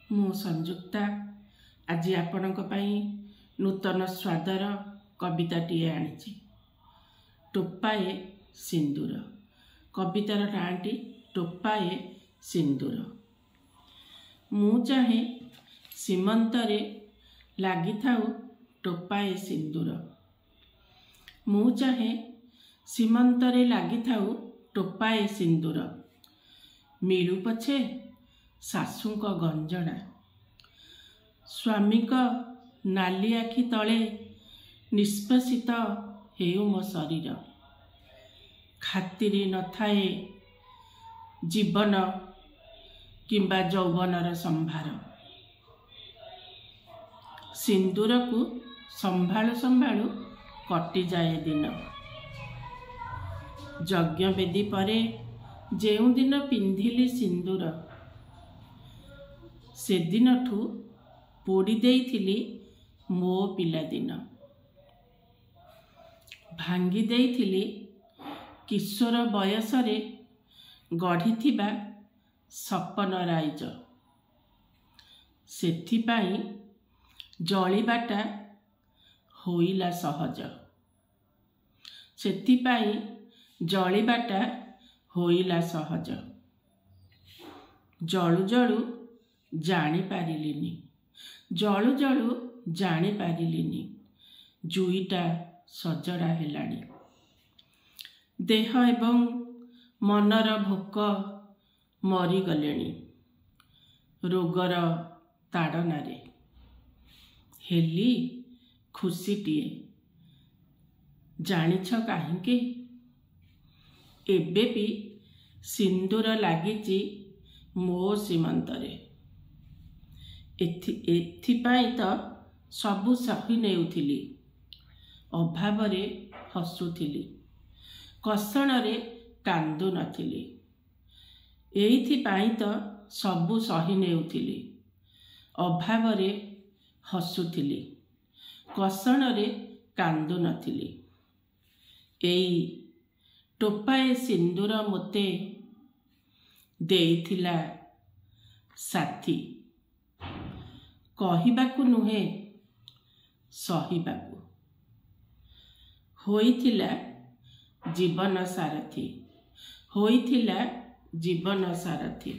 ମୁଁ ସଂଯୁକ୍ତା ଆଜି ଆପଣଙ୍କ ପାଇଁ ନୂତନ ସ୍ୱାଦର କବିତାଟିଏ ଆଣିଛି। ଟୋପାଏ ସିନ୍ଦୁର। କବିତାର ନାଁଟି ଟୋପାଏ ସିନ୍ଦୁର। ମୁଁ ଚାହେଁ ସୀମନ୍ତରେ ଲାଗିଥାଉ ଟୋପାଏ ସିନ୍ଦୁର। ମୁଁ ଚାହେଁ ସୀମନ୍ତରେ ଲାଗିଥାଉ ଟୋପାଏ ସିନ୍ଦୁର। ମିଳୁ ପଛେ ଶାଶୁଙ୍କ ଗଞ୍ଜଣା, ସ୍ୱାମୀଙ୍କ ନାଲି ଆଖି ତଳେ ନିଷ୍ପେଷିତ ହେଉ ମୋ ଶରୀର। ଖାତିରି ନଥାଏ ଜୀବନ କିମ୍ବା ଯୌବନର ସମ୍ଭାର। ସିନ୍ଦୁରକୁ ସମ୍ଭାଳୁ ସମ୍ଭାଳୁ କଟିଯାଏ ଦିନ। ଯଜ୍ଞବେଦୀ ପରେ ଯେଉଁଦିନ ପିନ୍ଧିଲି ସିନ୍ଦୁର, ସେଦିନଠୁ ପୋଡ଼ି ଦେଇଥିଲି ମୋ ପିଲାଦିନ। ଭାଙ୍ଗି ଦେଇଥିଲି କିଶୋର ବୟସରେ ଗଢ଼ିଥିବା ସପନ ରାଇଜ। ସେଥିପାଇଁ ଜଳିବାଟା ହୋଇଲା ସହଜ। ସେଥିପାଇଁ ଜଳିବାଟା ହୋଇଲା ସହଜ। ଜଳୁ ଜଳୁ ଜାଣିପାରିଲିନି, ଜଳୁ ଜଳୁ ଜାଣିପାରିଲିନି ଜୁଇଟା ସଜଡ଼ା ହେଲାଣି। ଦେହ ଏବଂ ମନର ଭୋକ ମରିଗଲେଣି ରୋଗର ତାଡ଼ନାରେ। ହେଲି ଖୁସିଟିଏ, ଜାଣିଛ କାହିଁକି? ଏବେ ବି ସିନ୍ଦୁର ଲାଗିଛି ମୋ ସୀମନ୍ତରେ। ଏଥିପାଇଁ ତ ସବୁ ସହି ନେଉଥିଲି, ଅଭାବରେ ହସୁଥିଲି, କଷଣରେ କାନ୍ଦୁ ନଥିଲି। ଏଇଥିପାଇଁ ତ ସବୁ ସହି ନେଉଥିଲି, ଅଭାବରେ ହସୁଥିଲି, କଷଣରେ କାନ୍ଦୁ ନଥିଲି। ଏଇ ଟୋପାଏ ସିନ୍ଦୁର ମୋତେ ଦେଇଥିଲା ସାଥୀ, କହିବାକୁ ନୁହେଁ ସହିବାକୁ। ହୋଇଥିଲା ଜୀବନ ସାରଥୀ, ହୋଇଥିଲା ଜୀବନ ସାରଥୀ।